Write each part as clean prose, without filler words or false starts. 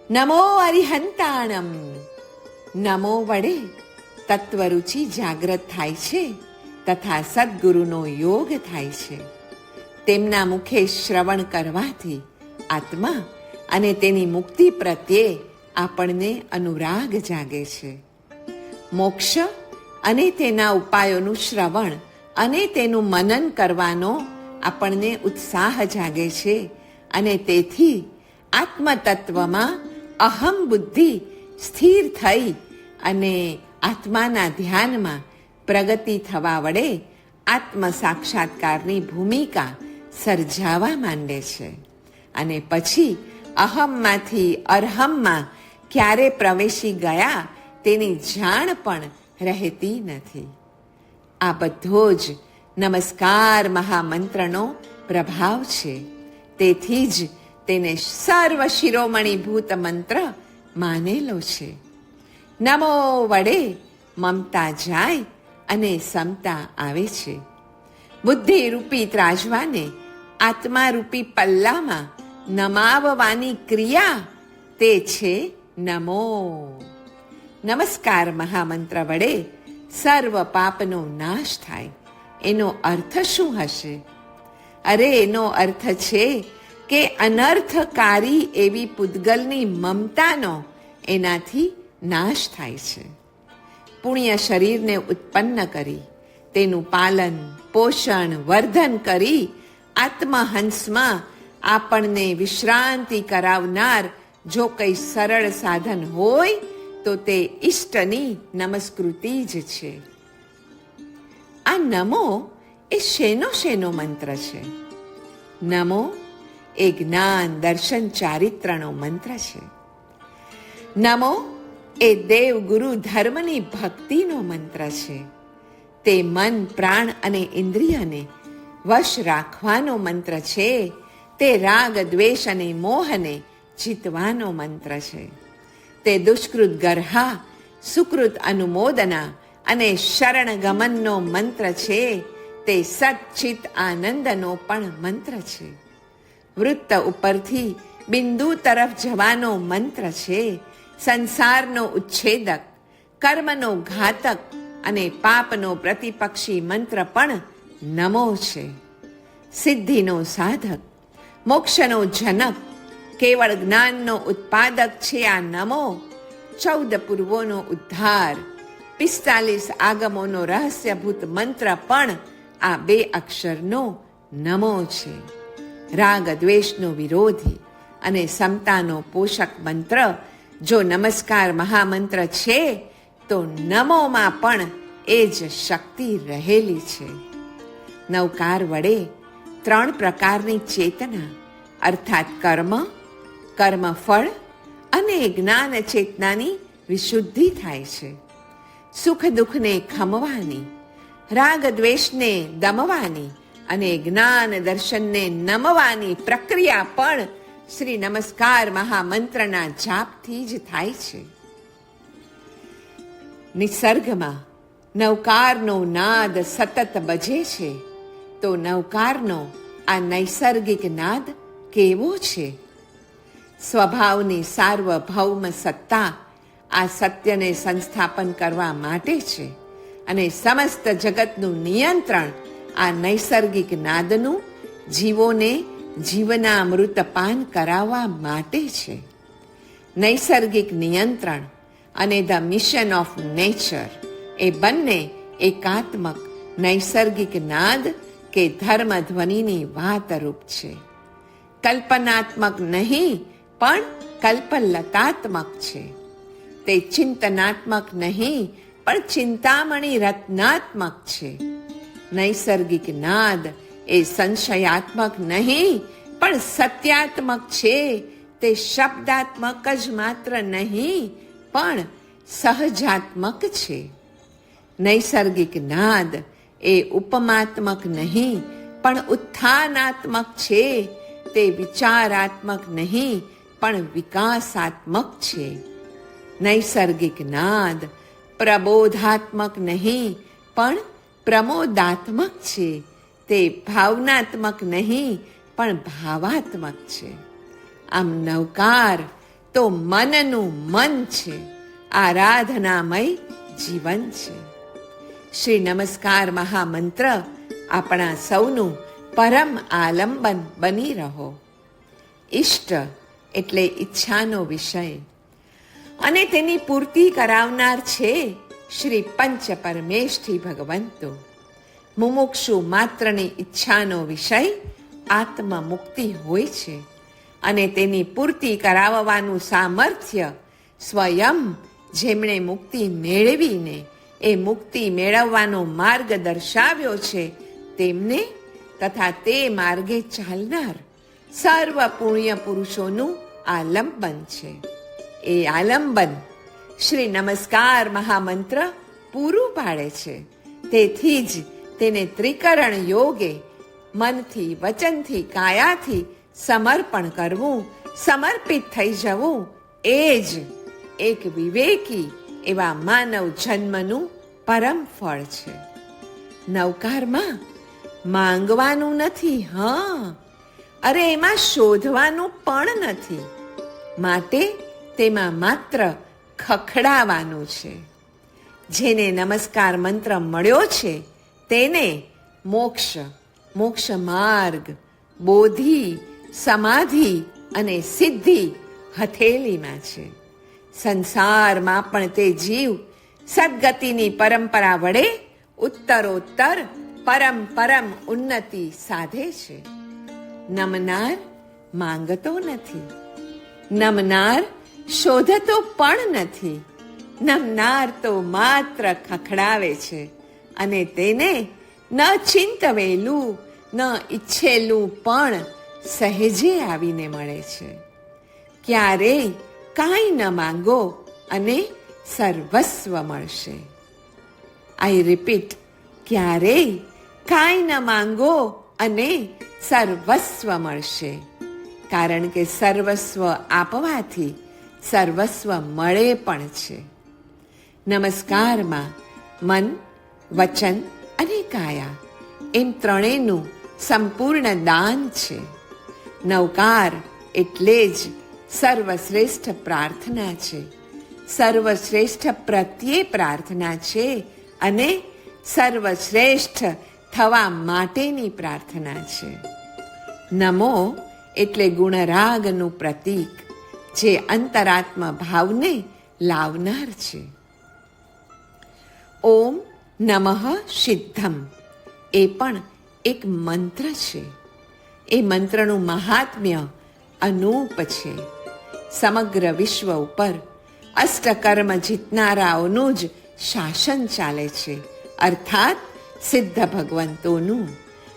નમો અરિહંતાણમ. નમો વડે તત્વરુચિ જાગ્રત થાય છે તથા સદ્ગુરુનો યોગ થાય છે. તેમના મુખે શ્રવણ કરવાથી આત્મા અને તેની મુક્તિ પ્રત્યે આપણને અનુરાગ જાગે છે. મોક્ષ અને તેના ઉપાયોનું શ્રવણ અને તેનું મનન કરવાનો આપણને ઉત્સાહ જાગે છે અને તેથી આત્મતત્વમાં અહમ બુદ્ધિ સ્થિર થઈ અને આત્માના ધ્યાનમાં પ્રગતિ થવા વડે આત્મ સાક્ષાત્કારની ભૂમિકા સર્જાવા માંડે છે અને પછી અહમમાંથી અરહમમાં ક્યારે પ્રવેશી ગયા તેની જાણ પણ રહેતી નથી. આ બધો જ નમસ્કાર મહામંત્રનો પ્રભાવ છે. તેથી જ તેને સર્વ શિરોમણીભૂત મંત્ર માનેલો છે. નમો વડે મમતા જાય અને સમતા આવે છે. બુદ્ધિ રૂપી ત્રાજવાને આત્મારૂપી પલ્લામાં નમાવવાની ક્રિયા તે છે નમો. નમસ્કાર મહામંત્ર વડે સર્વ પાપનો નાશ થાય. એનો અર્થ શું હશે? અરે એનો અર્થ છે કે અનર્થકારી એવી પૂતગલની મમતાનો એનાથી નાશ થાય છે. પુણ્ય શરીરને ઉત્પન્ન કરી તેનું પાલન પોષણ વર્ધન કરી આત્મહંસમાં આપણને વિશ્રાંતિ કરાવનાર જો કંઈ સરળ સાધન હોય તો તે ઈષ્ટની નમસ્કૃતિ જ છે. આ નમો એ શેનો મંત્ર છે? નમો એ જ્ઞાન દર્શન ચારિત્રનો મંત્ર છે. નમો એ દેવ ગુરુ ધર્મની ભક્તિનો મંત્ર છે. તે મન પ્રાણ અને ઇન્દ્રિયને વશ રાખવાનો મંત્ર છે. તે રાગ દ્વેષ અને મોહને જીતવાનો મંત્ર છે. તે દુષ્કૃત ગર્હા સુકૃત અનુમોદના અને શરણ ગમનનો મંત્ર છે. તે સચ્ચિત આનંદનો પણ મંત્ર છે. વૃત્ત ઉપરથી બિંદુ તરફ જવાનો મંત્ર છે. સંસારનો ઉચ્છેદક, કર્મનો ઘાતક અને પાપનો પ્રતિપક્ષી મંત્ર પણ નમો છે. સિદ્ધિનો સાધક, મોક્ષનો જનક, કેવળ જ્ઞાનનો ઉત્પાદક છે આ નમો. 14 પૂર્વોનો ઉદ્ધાર, 45 આગમોનો રહસ્યભૂત મંત્ર પણ આ 2 અક્ષરનો નમો છે. રાગ દ્વેષનો વિરોધી અને સમતાનો પોષક મંત્ર જો નમસ્કાર મહામંત્ર છે તો નમોમાં પણ એ જ શક્તિ રહેલી છે. નવકાર વડે 3 પ્રકારની ચેતના અર્થાત કર્મફળ અને જ્ઞાન ચેતનાની વિશુદ્ધિ થાય છે. સુખ દુઃખને ખમવાની, રાગ દ્વેષને દમવાની અને જ્ઞાન દર્શનને નમવાની પ્રક્રિયા પણ શ્રી નમસ્કાર મહામંત્રના જાપથી જ થાય છે. નિસર્ગમાં નવકારનો નાદ સતત બજે છે તો નવકારનો આ નૈસર્ગિક નાદ કેવો છે? સ્વભાવની સાર્વભૌમ સત્તા આ સત્યને સંસ્થાપન કરવા માટે છે અને સમસ્ત જગતનું નિયંત્રણ આ નૈસર્ગિક નાદનું જીવોને જીવનામૃતપાન કરાવવા માટે છે. નૈસર્ગિક નિયંત્રણ અને ધ મિશન ઓફ નેચર એ બંને એકાત્મક નૈસર્ગિક નાદ કે ધર્મ ધ્વનિની વાતરૂપ છે. કલ્પનાત્મક નહીં પણ કલ્પલતાત્મક છે. તે ચિંતનાત્મક નહીં પણ ચિંતામણી રત્નાત્મક છે. નૈસર્ગિક નાદ એ સંશયાત્મક નહીં પણ સત્યાત્મક છે. તે શબ્દાત્મક જ માત્ર નહીં પણ સહજાત્મક છે. નૈસર્ગિક નાદ એ ઉપમાત્મક નહીં પણ ઉત્થાનાત્મક છે. તે વિચારાત્મક નહીં પણ વિકાસાત્મક છે. નૈસર્ગિક નાદ પ્રબોધાત્મક નહીં પણ પ્રમોદાત્મક છે. તે ભાવનાત્મક નહીં પણ ભાવાત્મક છે. આમ નવકાર તો મનનું મન છે, આરાધનામય જીવન છે. શ્રી નમસ્કાર મહામંત્ર આપણા સૌનું પરમ આલંબન બની રહો. ઈષ્ટ એટલે ઈચ્છાનો વિષય અને તેની પૂર્તિ કરાવનાર છે શ્રી પંચ પરમેષ્ઠી ભગવંતો. મુમુક્ષુ માત્રની ઈચ્છાનો વિષય આત્મમુક્તિ હોય છે અને તેની પૂર્તિ કરાવવાનું સામર્થ્ય સ્વયં જેમણે મુક્તિ મેળવીને એ મુક્તિ મેળવવાનો માર્ગ દર્શાવ્યો છે તેમને તથા તે માર્ગે ચાલનાર સર્વ પુણ્ય પુરુષોનું આલંબન છે. એ આલંબન શ્રી નમસ્કાર મહામંત્ર પૂરું પાડે છે. તેથી જ તેને ત્રિકરણ યોગે મનથી, વચનથી, કાયાથી સમર્પણ કરવું, સમર્પિત થઈ જવું એ જ એક વિવેકી એવા માનવ જન્મનું પરમ ફળ છે. નવકારમાં માંગવાનું નથી, અરે એમાં શોધવાનું પણ નથી, માટે તેમાં માત્ર ખખડાવાનું છે. જેને નમસ્કાર મંત્ર મળ્યો છે તેને મોક્ષ માર્ગ, બોધિ, સમાધિ અને સિદ્ધિ હથેળીમાં છે. સંસારમાં પણ તે જીવ સદગતિની પરંપરા વડે ઉત્તરોત્તર પરમ ઉન્નતિ સાધે છે. નમનાર માંગતો નથી, નમનાર શોધતો પણ નથી, નમનાર તો માત્ર ખખડાવે છે અને તેને ન ચિંતવેલું ન ઈચ્છેલું પણ સહેજે આવીને મળે છે. ક્યારેય કાંઈ ન માંગો અને સર્વસ્વ મળશે. આઈ રિપીટ, ક્યારેય કાંઈ ન માંગો અને સર્વસ્વ મળશે. કારણ કે સર્વસ્વ આપવાથી સર્વસ્વ મળે પણ છે. નમસ્કારમાં મન, વચન અને કાયા એમ ત્રણેયનું સંપૂર્ણ દાન છે. નવકાર એટલે જ સર્વશ્રેષ્ઠ પ્રાર્થના છે, સર્વશ્રેષ્ઠ પ્રત્યે પ્રાર્થના છે અને સર્વશ્રેષ્ઠ થવા માટેની પ્રાર્થના છે. નમો એટલે ગુણરાગનું પ્રતીક, જે અંતરાત્મ ભાવને લાવનાર છે. ઓમ નમઃ સિદ્ધમ એ પણ એક મંત્ર છે. એ મંત્રનું મહાત્મ્ય અનૂપ છે. સમગ્ર વિશ્વ ઉપર અષ્ટકર્મ જીતનારાઓનું જ શાસન ચાલે છે, અર્થાત સિદ્ધ ભગવંતોનું.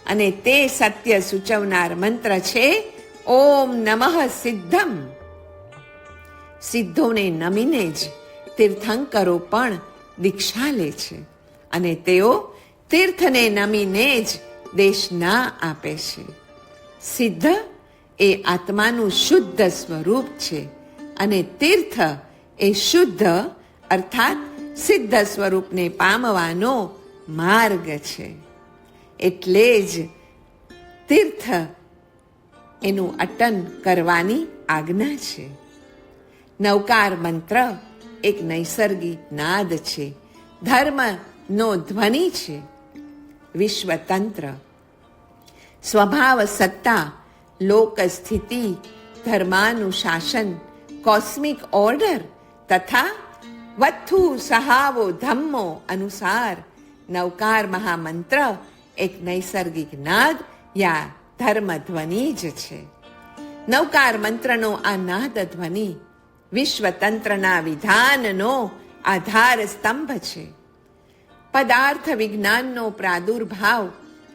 અને તે સત્ય સૂચવનાર મંત્ર છે ઓમ નમઃ સિદ્ધમ. સિદ્ધોને નમીને જ તીર્થંકરો પણ દીક્ષા લે છે અને તેઓ તીર્થને નમીને જ દેશના આપે છે. સિદ્ધ એ આત્માનું શુદ્ધ સ્વરૂપ છે અને તીર્થ એ શુદ્ધ અર્થાત સિદ્ધ સ્વરૂપને પામવાનો માર્ગ છે. એટલે જ તીર્થ એનું અટન કરવાની આજ્ઞા છે. નવકાર મંત્ર એક નૈસર્ગિક નાદ છે, ધર્મનો ધ્વનિ છે. વિશ્વતંત્ર, સ્વભાવ સત્તા, લોક સ્થિતિ, ધર્માનુશાસન, કોસ્મિક ઓર્ડર તથા વત્થુ સહાવો ધમ્મો અનુસાર નવકાર મહામંત્ર એક નૈસર્ગિક નાદ યા ધર્મ ધ્વનિ જ છે. નવકાર મંત્રનો આ નાદ ધ્વનિ વિશ્વતંત્રના વિધાનનો આધાર સ્તંભ છે. પદાર્થ વિજ્ઞાનનો પ્રાદુર્ભાવ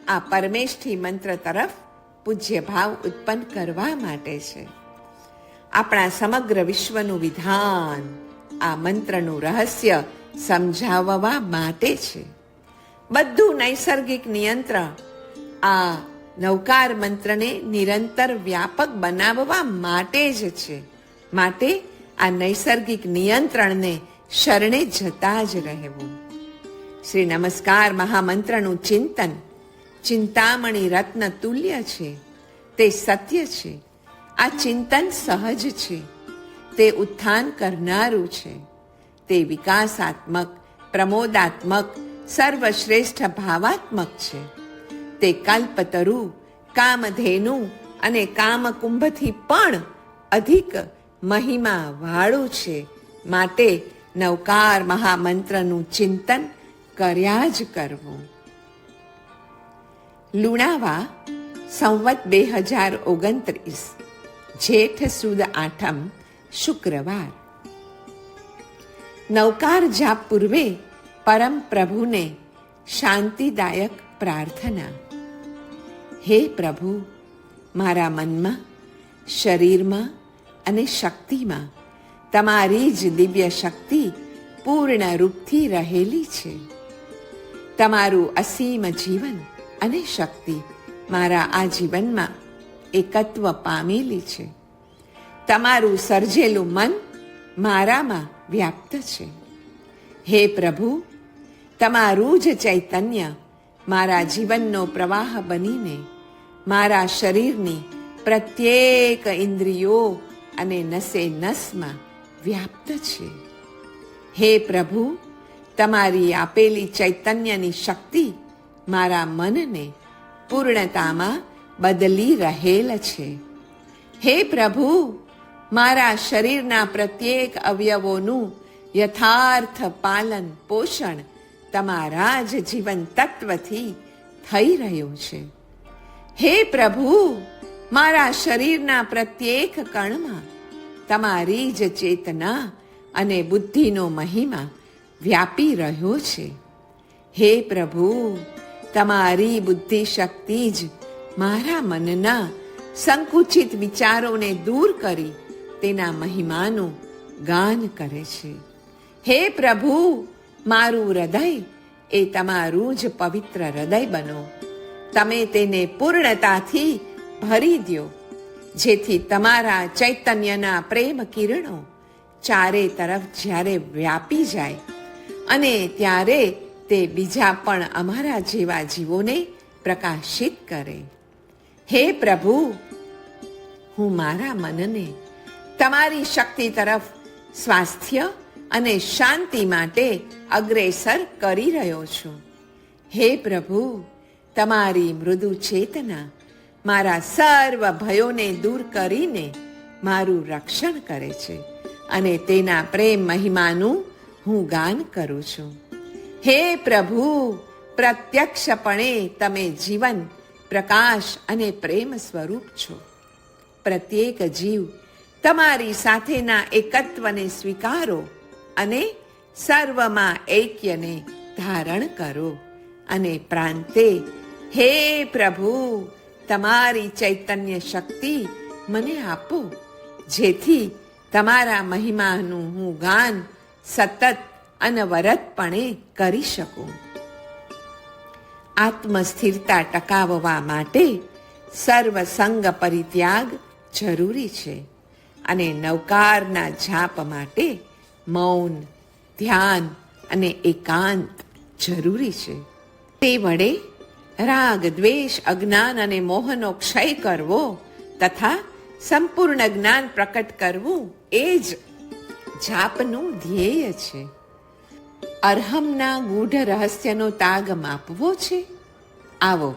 આ પરમેષ્ઠી મંત્ર તરફ પૂજ્ય ભાવ ઉત્પન્ન કરવા માટે છે. આપણા સમગ્ર વિશ્વનું વિધાન આ મંત્રનું રહસ્ય સમજાવવા માટે છે. બધું નૈસર્ગિક નિયંત્રણ આ નવકાર મંત્રને નિરંતર વ્યાપક બનાવવા માટે જ છે. માટે આ નૈસર્ગિક નિયંત્રણને શરણે જતા જ રહેવું. શ્રી નમસ્કાર મહામંત્રનું ચિંતન ચિંતામણી રત્ન તુલ્ય છે. તે સત્ય છે. આ ચિંતન સહજ છે. તે ઉત્થાન કરનારું છે. તે વિકાસાત્મક, પ્રમોદાત્મક, સર્વશ્રેષ્ઠ ભાવાત્મક છે. તે કલ્પતરુ, કામધેનુ અને કામકુંભથી પણ અધિક મહિમા વાળું છે. માટે નવકાર મહામંત્રનું ચિંતન કર્યા જ કરવું. લુણાવા સંવત 2029 જેઠ સુદ 8 શુક્રવાર. નવકાર જાપ પૂર્વે પરમ પ્રભુને શાંતિદાયક પ્રાર્થના. હે પ્રભુ, મારા મનમાં, શરીરમાં અને શક્તિમાં તમારી જ દિવ્ય શક્તિ પૂર્ણ રૂપથી રહેલી છે. તમારું અસીમ જીવન અને શક્તિ મારા આ જીવનમાં એકત્વ પામેલી છે. તમારું સર્જેલું મન મારામાં વ્યાપ્ત છે. હે પ્રભુ, તમારું જ ચૈતન્ય મારા જીવનનો પ્રવાહ બનીને મારા શરીરની પ્રત્યેક ઇન્દ્રિયો અને નસે નસમાં વ્યાપ્ત છે. હે પ્રભુ, તમારી આપેલી ચૈતન્યની શક્તિ મારા મનને પૂર્ણતામાં બદલી રહેલ છે. હે પ્રભુ, મારા શરીરના પ્રત્યેક અવયવોનું યથાર્થ પાલન પોષણ તમારા જ જીવન તત્વથી થઈ રહ્યું છે. હે પ્રભુ, મારા શરીરના પ્રત્યેક કણમાં તમારી જ ચેતના અને બુદ્ધિનો મહિમા વ્યાપી રહ્યો છે. હે પ્રભુ, તમારી બુદ્ધિ શક્તિ જ મારા મનના સંકુચિત વિચારોને દૂર કરી તેના મહિમાનું ગાન કરે છે. હે પ્રભુ, મારું હૃદય એ તમારું જ પવિત્ર હૃદય બનો. તમે તેને પૂર્ણતાથી ભરી દ્યો, જેથી તમારા ચૈતન્યના પ્રેમ કિરણો ચારે તરફ જ્યારે વ્યાપી જાય અને ત્યારે તે બીજા પણ અમારા જેવા જીવોને પ્રકાશિત કરે. હે પ્રભુ, હું મારા મનને તમારી શક્તિ તરફ સ્વાસ્થ્ય અને શાંતિ માટે અગ્રેસર કરી રહ્યો છું. હે પ્રભુ, તમારી મૃદુ ચેતના મારા સર્વ ભયોને દૂર કરીને મારું રક્ષણ કરે છે અને તેના પ્રેમ મહિમાનું હું ગાન કરું છું. હે પ્રભુ, પ્રત્યક્ષપણે તમે જીવન, પ્રકાશ અને પ્રેમ સ્વરૂપ છો. પ્રત્યેક જીવ તમારી સાથેના એકત્વને સ્વીકારો અને સર્વમાં ઐક્યને ધારણ કરો. અને પ્રાંતે, હે પ્રભુ, તમારી ચૈતન્ય શક્તિ મને આપો, જેથી તમારા મહિમાનું હું ગાન સતત અનવરતપણે કરી શકું. આત્મસ્થિરતા ટકાવવા માટે સર્વસંગ પરિત્યાગ જરૂરી છે અને નવકારના જાપ માટે મૌન, ધ્યાન અને એકાંત જરૂરી છે. તે વડે રાગ, દ્વેષ, અજ્ઞાન અને મોહનો ક્ષય કરવો તથા સંપૂર્ણ જ્ઞાન પ્રકટ કરવું એ જ જાપનું ધ્યેય છે. અરહમના ગૂઢ રહસ્યનો તાગ માપવો છે. આવો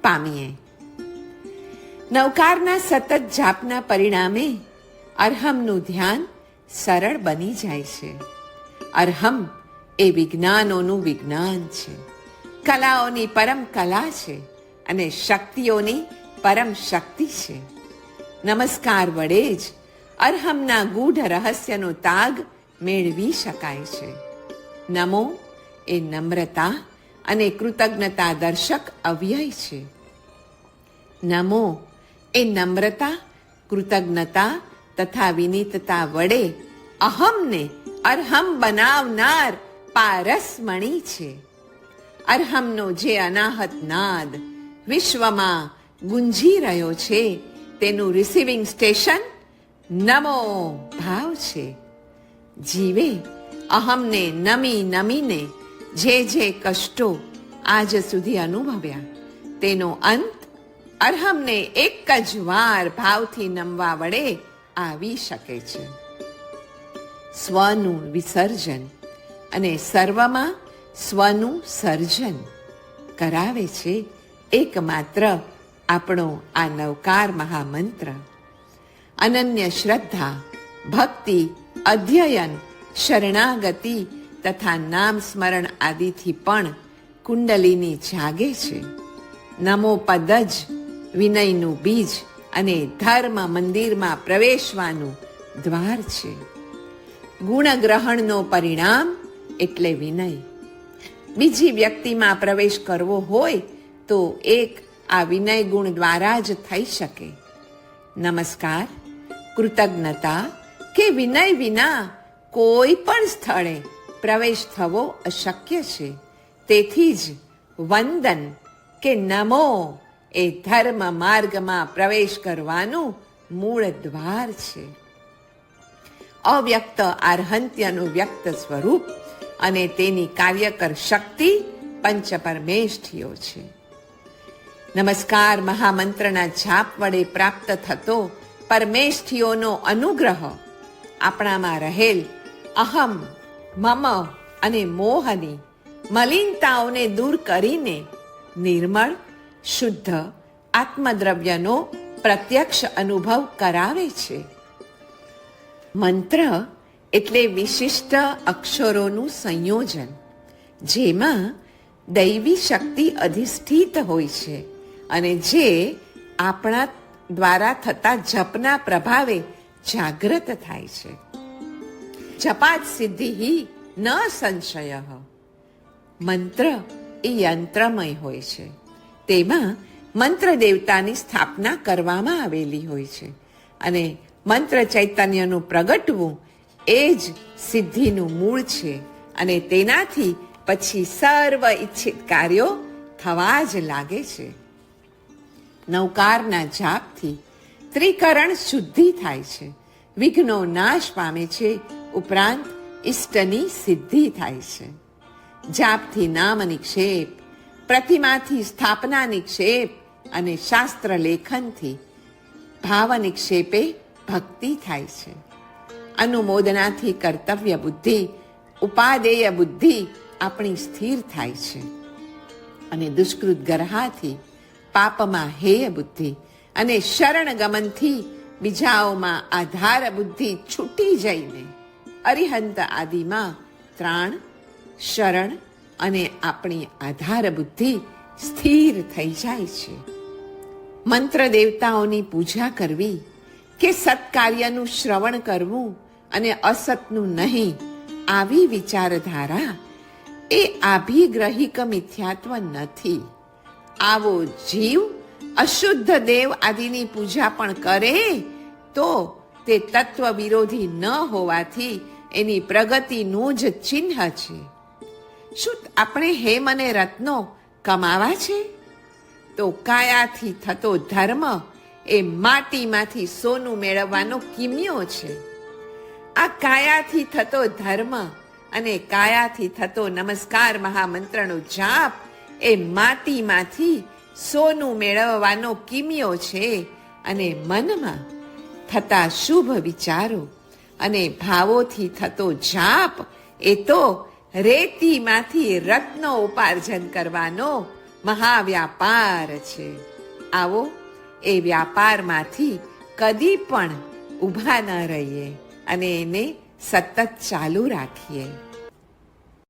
પામીએ. નવકારના સતત જાપના પરિણામે અરહમનું ધ્યાન સરળ બની જાય છે. અરહમ એ વિજ્ઞાનોનું વિજ્ઞાન છે, કલાઓની પરમ કલા છે અને શક્તિઓની પરમ શક્તિ છે. નમસ્કાર વડે જ અરહમના ગૂઢ રહસ્યનો તાગ મેળવી શકાય છે. નમો એ નમ્રતા અને કૃતજ્ઞતા દર્શક અવ્યય છે. નમો એ નમ્રતા, કૃતજ્ઞતા તથા વિનીતતા વડે અહમને અરહમ બનાવનાર પારસમણી છે. અરહમનો જે અનાહત નાદ વિશ્વમાં ગુંજી રહ્યો છે તેનું રિસીવિંગ સ્ટેશન નમો ભાવ છે. જીવે અહમને નમી નમીને જે કષ્ટો આજ સુધી અનુભવ્યા તેનો અંત અરહમને એક જ વાર ભાવથી નમવા વડે આવી શકે છે. સ્વનું વિસર્જન અને સર્વમાં સ્વનું સર્જન કરાવે છે એકમાત્ર આપણો આ નવકાર મહામંત્ર. અનન્ય શ્રદ્ધા, ભક્તિ, અધ્યયન, શરણાગતિ તથા નામ સ્મરણ આદિથી પણ કુંડલીની જાગે છે. નમો પદ જ વિનયનું બીજ અને ધર્મ મંદિરમાં પ્રવેશવાનું દ્વાર છે. ગુણગ્રહણનો પરિણામ એટલે વિનય. બીજી વ્યક્તિમાં પ્રવેશ કરવો હોય તો એક આ વિનય ગુણ દ્વારા જ થઈ શકે. નમસ્કાર, કૃતજ્ઞતા કે વિનય વિના કોઈ પણ સ્થળે પ્રવેશ થવો અશક્ય છે. તેથી જ વંદન કે નમો એ ધર્મ માર્ગમાં પ્રવેશ કરવાનું મૂળ દ્વાર છે. અવ્યક્ત આર્હંત્યનું વ્યક્ત સ્વરૂપ અને તેની કાર્યકર શક્તિ પંચ પરમેષ્ઠીઓ છે. નમસ્કાર મહામંત્રના જાપ વડે પ્રાપ્ત થતો પરમેષ્ઠીઓનો અનુગ્રહ આપણામાં રહેલ અહમ, મમ અને મોહની મલિનતાઓને દૂર કરીને નિર્મળ, શુદ્ધ આત્મદ્રવ્યનો પ્રત્યક્ષ અનુભવ કરાવે છે. મંત્ર એટલે વિશિષ્ટ અક્ષરોનું સંયોજન, જેમાં દૈવી શક્તિ અધિષ્ઠિત હોય છે અને જે આપણા દ્વારા થતા જપના પ્રભાવે જાગૃત થાય છે. જપાત સિદ્ધિ ન સંશય. મંત્ર એ યંત્રમય હોય છે. તેમાં મંત્ર દેવતાની સ્થાપના કરવામાં આવેલી હોય છે અને મંત્ર ચૈતન્યનું પ્રગટવું એ જ સિદ્ધિનું મૂળ છે અને તેનાથી પછી સર્વ ઈચ્છિત કાર્યો થવા જ લાગે છે. નવકારના જાપથી ત્રિકરણ શુદ્ધિ થાય છે, વિઘ્નો નાશ પામે છે, ઉપરાંત ઇષ્ટની સિદ્ધિ થાય છે. જાપથી નામ નિક્ષેપ, પ્રતિમાથી સ્થાપના નિક્ષેપ અને શાસ્ત્ર લેખનથી ભાવ નિક્ષેપે ભક્તિ થાય છે. અનુમોદનાથી કર્તવ્ય બુદ્ધિ, ઉપાદેય બુદ્ધિ આપણી સ્થિર થાય છે અને દુષ્કૃત ગરહાથી પાપમાં હેય બુદ્ધિ અને શરણ ગમનથી બીજાઓમાં આધાર બુદ્ધિ છૂટી જઈને અરિહંત આદિમાં ત્રાણ, શરણ અને આપણી આધાર બુદ્ધિ સ્થિર થઈ જાય છે. મંત્ર દેવતાઓની પૂજા કરવી કે સત્કાર્યનું શ્રવણ કરવું અને અસતનું નહીં, આવી વિચારધારા એ આભિગ્રહિક મિથ્યાત્વ નથી. આવો જીવ અશુદ્ધ દેવ આદિની પૂજા પણ કરે તો તે તત્વ વિરોધી ન હોવાથી એની પ્રગતિનું જ ચિહ્ન છે. શું આપણે હેમ અને રત્નો કમાવા છે? તો કાયાથી થતો ધર્મ એ માટીમાંથી સોનું મેળવવાનો કિમિયો છે. આ કાયાથી થતો ધર્મ અને કાયાથી થતો નમસ્કાર મહામંત્રનો જાપ એ માટીમાંથી સોનું મેળવવાનો કિમિયો છે અને મનમાં થતા શુભ વિચારો અને ભાવોથી થતો જાપ એ તો રેતીમાંથી રત્નો ઉપાર્જન કરવાનો મહાવ્યાપાર છે. આવો એ વ્યાપારમાંથી કદી પણ ઊભા ન રહીએ અને એને સતત ચાલુ રાખીએ.